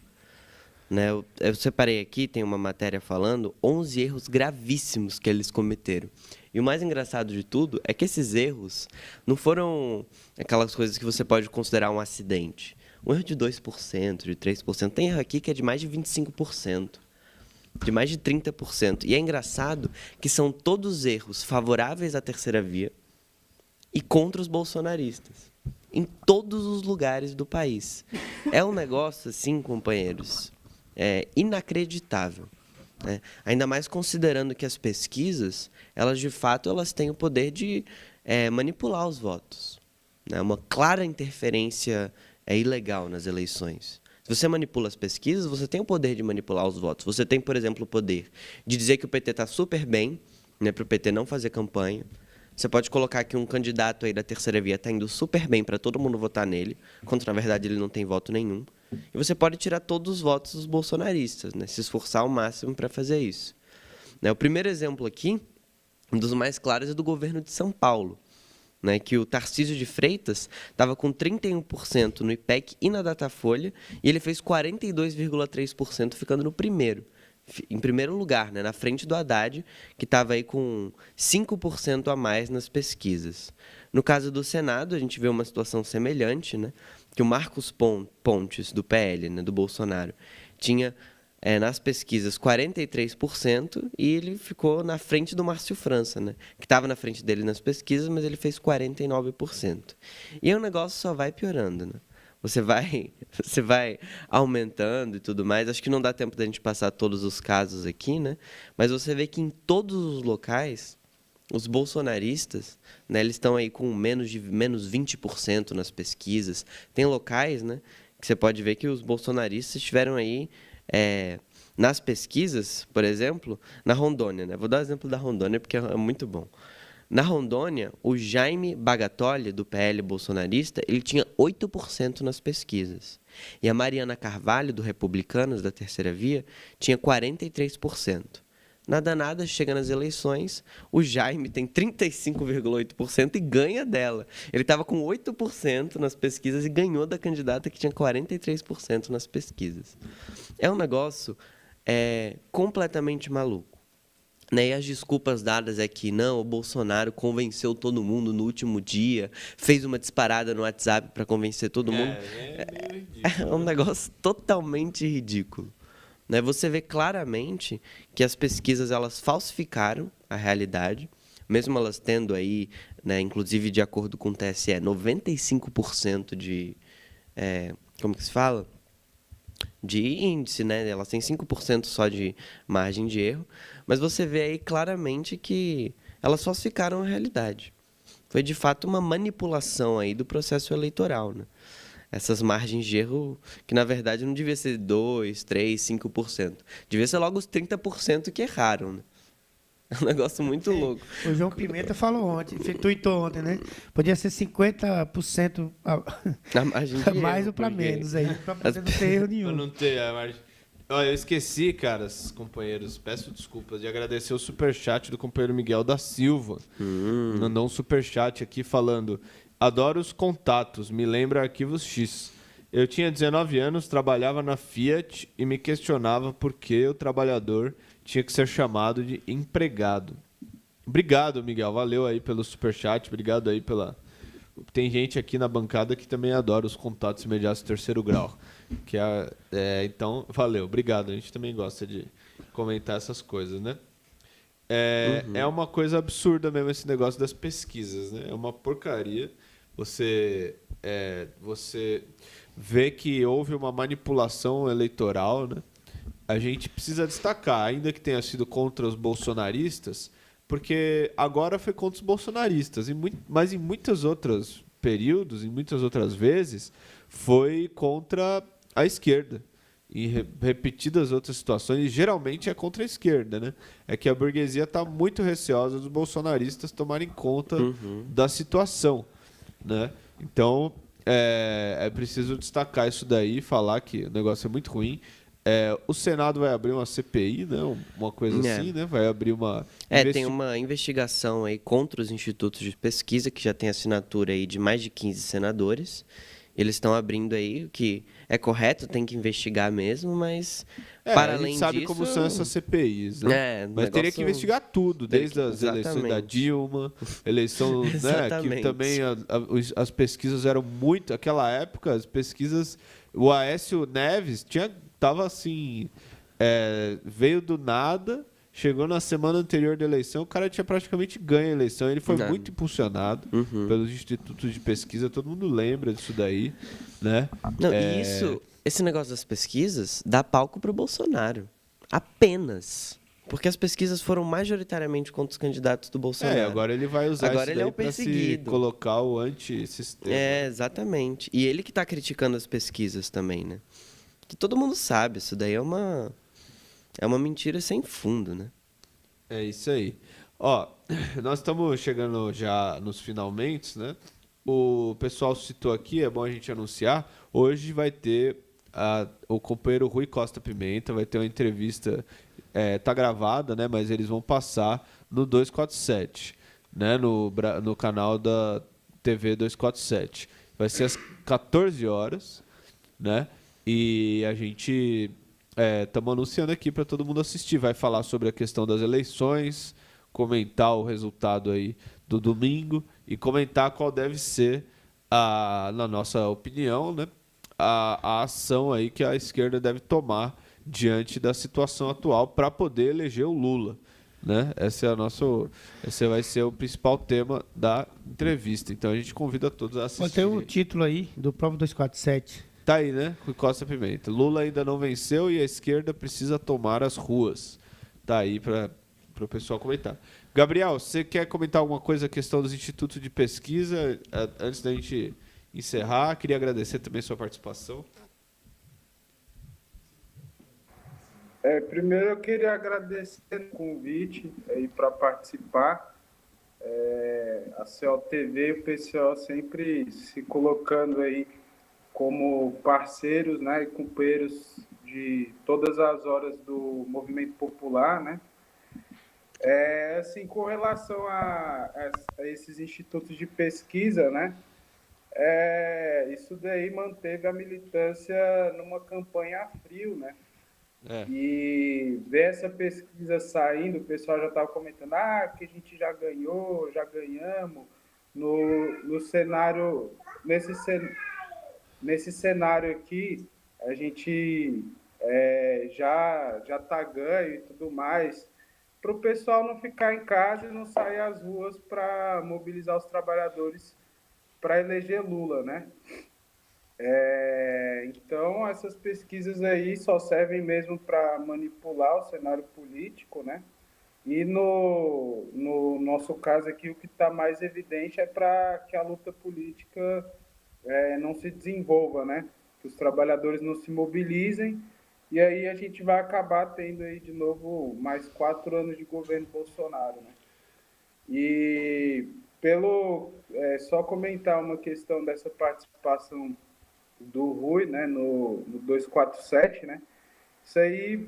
S3: Né, eu separei aqui, tem uma matéria falando 11 erros gravíssimos que eles cometeram. E o mais engraçado de tudo é que esses erros não foram aquelas coisas que você pode considerar um acidente. Um erro de 2%, de 3%. Tem erro aqui que é de mais de 25%, de mais de 30%. E é engraçado que são todos erros favoráveis à terceira via e contra os bolsonaristas, em todos os lugares do país. É um negócio, assim, companheiros, inacreditável, né? Ainda mais considerando que as pesquisas, elas de fato elas têm o poder de manipular os votos, né? Uma clara interferência ilegal nas eleições. Se você manipula as pesquisas, você tem o poder de manipular os votos. Você tem, por exemplo, o poder de dizer que o PT está super bem, né, para o PT não fazer campanha. Você pode colocar que um candidato aí da terceira via está indo super bem para todo mundo votar nele, quando na verdade ele não tem voto nenhum. E você pode tirar todos os votos dos bolsonaristas, né, se esforçar ao máximo para fazer isso. Né, o primeiro exemplo aqui, um dos mais claros, é do governo de São Paulo, né, que o Tarcísio de Freitas estava com 31% no IPEC e na Datafolha, e ele fez 42,3%, ficando em primeiro lugar, né, na frente do Haddad, que estava aí com 5% a mais nas pesquisas. No caso do Senado, a gente vê uma situação semelhante, né, que o Marcos Pontes, do PL, né, do Bolsonaro, tinha nas pesquisas 43% e ele ficou na frente do Márcio França, né, que estava na frente dele nas pesquisas, mas ele fez 49%. E aí o negócio só vai piorando, né? Você vai aumentando e tudo mais. Acho que não dá tempo da gente passar todos os casos aqui, né? Mas você vê que em todos os locais, os bolsonaristas, né, eles estão aí com menos 20% nas pesquisas. Tem locais, né, que você pode ver que os bolsonaristas estiveram aí nas pesquisas, por exemplo, na Rondônia, né? Vou dar o exemplo da Rondônia porque é muito bom. Na Rondônia, o Jaime Bagatoli, do PL bolsonarista, ele tinha 8% nas pesquisas. E a Mariana Carvalho, do Republicanos, da Terceira Via, tinha 43%. Nada, chega nas eleições, o Jaime tem 35,8% e ganha dela. Ele estava com 8% nas pesquisas e ganhou da candidata que tinha 43% nas pesquisas. É um negócio completamente maluco. Né? E as desculpas dadas é que não, o Bolsonaro convenceu todo mundo no último dia, fez uma disparada no WhatsApp para convencer todo mundo. É um negócio totalmente ridículo. Né? Você vê claramente que as pesquisas elas falsificaram a realidade, mesmo elas tendo aí, né, inclusive de acordo com o TSE, 95% de... como que se fala? De índice, né? Elas têm 5% só de margem de erro, mas você vê aí claramente que elas falsificaram a realidade. Foi, de fato, uma manipulação aí do processo eleitoral, né? Essas margens de erro, que na verdade não devia ser 2%, 3%, 5%. Devia ser logo os 30% que erraram, né? É um negócio muito louco.
S2: O João Pimenta falou ontem, tweetou ontem, né? Podia ser 50%
S3: Na margem de
S2: mais
S3: erro,
S2: ou para
S3: porque
S2: menos aí, para poder não ter erro nenhum.
S1: Eu não tenho a margem. Olha, eu esqueci, caras, companheiros, peço desculpas, de agradecer o superchat do companheiro Miguel da Silva. Mandou um superchat aqui falando: adoro os contatos, me lembra Arquivos X. Eu tinha 19 anos, trabalhava na Fiat e me questionava por que o trabalhador tinha que ser chamado de empregado. Obrigado, Miguel. Valeu aí pelo superchat. Obrigado aí pela... Tem gente aqui na bancada que também adora os contatos imediatos do terceiro grau. Que então, valeu. Obrigado. A gente também gosta de comentar essas coisas, né? É uma coisa absurda mesmo esse negócio das pesquisas, né? É uma porcaria. Você vê que houve uma manipulação eleitoral, né? A gente precisa destacar, ainda que tenha sido contra os bolsonaristas, porque agora foi contra os bolsonaristas, mas em muitos outros períodos, em muitas outras vezes, foi contra a esquerda. Em repetidas outras situações, e geralmente é contra a esquerda, né? É que a burguesia está muito receosa dos bolsonaristas tomarem conta da situação, né? Então, é preciso destacar isso daí e falar que o negócio é muito ruim. O Senado vai abrir uma CPI, né? Uma coisa assim, né? Vai abrir uma...
S3: Tem uma investigação aí contra os institutos de pesquisa, que já tem assinatura aí de mais de 15 senadores. Eles estão abrindo aí, o que é correto, tem que investigar mesmo, mas para além disso...
S1: A gente sabe como são essas CPIs, né? Mas teria que investigar tudo, desde as eleições da Dilma, eleição, né? Que também as pesquisas eram muito... Naquela época, as pesquisas... O Aécio Neves tava assim... veio do nada... Chegou na semana anterior da eleição, o cara tinha praticamente ganho a eleição. Ele foi muito impulsionado pelos institutos de pesquisa. Todo mundo lembra disso daí, né?
S3: Não, e esse negócio das pesquisas dá palco para o Bolsonaro. Apenas. Porque as pesquisas foram majoritariamente contra os candidatos do Bolsonaro.
S1: Agora ele vai usar
S3: agora
S1: isso daí para se colocar o antissistema.
S3: Exatamente. E ele que está criticando as pesquisas também, né? Que todo mundo sabe, isso daí é uma mentira sem fundo, né?
S1: É isso aí. Ó, nós estamos chegando já nos finalmente, né? O pessoal citou aqui, é bom a gente anunciar. Hoje vai ter o companheiro Rui Costa Pimenta, vai ter uma entrevista, tá gravada, né? Mas eles vão passar no 247, né? No canal da TV 247. Vai ser às 14 horas, né? E a gente... estamos anunciando aqui para todo mundo assistir. Vai falar sobre a questão das eleições, comentar o resultado aí do domingo e comentar qual deve ser, na nossa opinião, né, a ação aí que a esquerda deve tomar diante da situação atual para poder eleger o Lula, né? Esse vai ser o principal tema da entrevista. Então a gente convida todos a assistir.
S2: Pode ter o título aí do próprio 247.
S1: Tá aí, né? Rui Costa Pimenta. Lula ainda não venceu e a esquerda precisa tomar as ruas. Tá aí para o pessoal comentar. Gabriel, você quer comentar alguma coisa a questão dos institutos de pesquisa? Antes da gente encerrar, queria agradecer também a sua participação.
S4: Primeiro eu queria agradecer o convite aí para participar. A CELTV e o PCO sempre se colocando aí como parceiros, né, e companheiros de todas as horas do movimento popular, né? Assim, com relação a esses institutos de pesquisa, né? Isso daí manteve a militância numa campanha a frio, né? E ver essa pesquisa saindo, o pessoal já estava comentando, que a gente já ganhou, já ganhamos, no cenário, nesse cenário aqui, a gente já está ganho e tudo mais, para o pessoal não ficar em casa e não sair às ruas para mobilizar os trabalhadores para eleger Lula, né? Então, essas pesquisas aí só servem mesmo para manipular o cenário político, né? E no nosso caso aqui, o que está mais evidente é para que a luta política não se desenvolva, né? Que os trabalhadores não se mobilizem, e aí a gente vai acabar tendo aí de novo mais 4 anos de governo Bolsonaro, né? E só comentar uma questão dessa participação do Rui, né, no 247, né? Isso aí,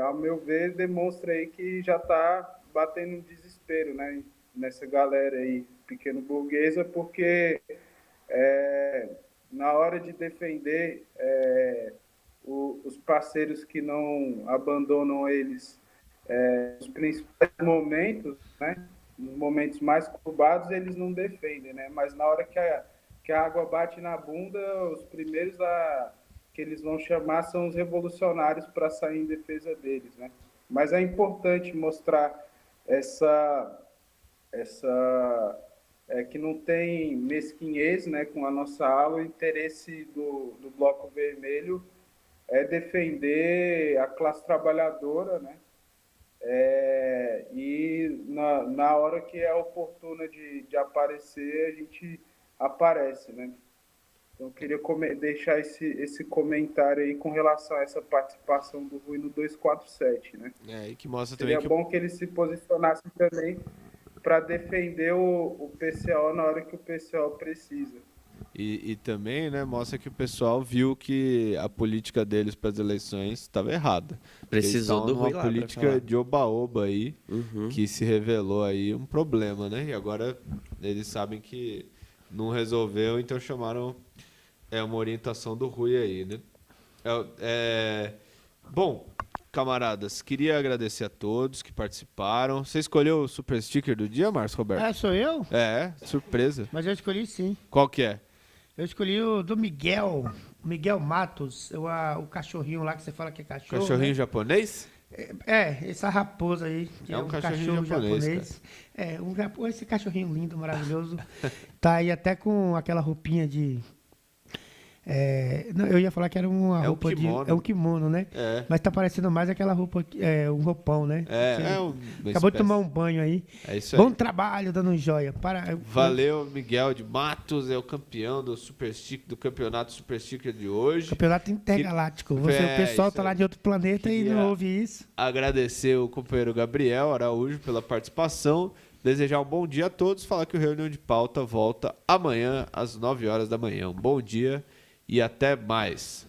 S4: ao meu ver, demonstra aí que já está batendo um desespero, né, nessa galera aí pequeno burguesa, porque na hora de defender os parceiros que não abandonam eles nos principais momentos, né, nos momentos mais conturbados, eles não defendem, né? Mas na hora que a água bate na bunda, os primeiros que eles vão chamar são os revolucionários para sair em defesa deles, né? Mas é importante mostrar que não tem mesquinhez, né, com a nossa ala. O interesse do Bloco Vermelho é defender a classe trabalhadora, né? E na hora que é oportuna de aparecer, a gente aparece, né? Então, eu queria deixar esse comentário aí com relação a essa participação do Rui no 247, né?
S1: E que mostra também
S4: Seria bom que ele se posicionasse também para defender o PCO na hora que o PCO precisa.
S1: E também, né, mostra que o pessoal viu que a política deles para as eleições estava errada.
S3: Precisou do Rui
S1: uma
S3: lá
S1: política de oba-oba aí, que se revelou aí um problema, né? E agora eles sabem que não resolveu, então chamaram uma orientação do Rui aí, né? Bom, camaradas, queria agradecer a todos que participaram. Você escolheu o super sticker do dia, Márcio Roberto?
S2: Sou eu?
S1: Surpresa.
S2: Mas eu escolhi sim.
S1: Qual que é?
S2: Eu escolhi o do Miguel Matos, o cachorrinho lá que você fala que é cachorro.
S1: Cachorrinho,
S2: né?
S1: Japonês?
S2: Essa raposa aí, que é um cachorro japonês. Esse cachorrinho lindo, maravilhoso. Tá aí até com aquela roupinha de... não, eu ia falar que era uma roupa
S1: um kimono.
S2: É um kimono, né? Mas tá parecendo mais aquela roupa, um roupão, né? Acabou de tomar um banho aí.
S1: É isso aí.
S2: Bom trabalho, dando joia.
S1: Valeu, Miguel de Matos, é o campeão do Super Sticker, do campeonato Super Sticker de hoje.
S2: Campeonato intergaláctico. O pessoal tá lá de outro planeta e não ouve isso.
S1: Agradecer o companheiro Gabriel Araújo pela participação. Desejar um bom dia a todos. Falar que o Reunião de Pauta volta amanhã às 9 horas da manhã. Um bom dia e até mais.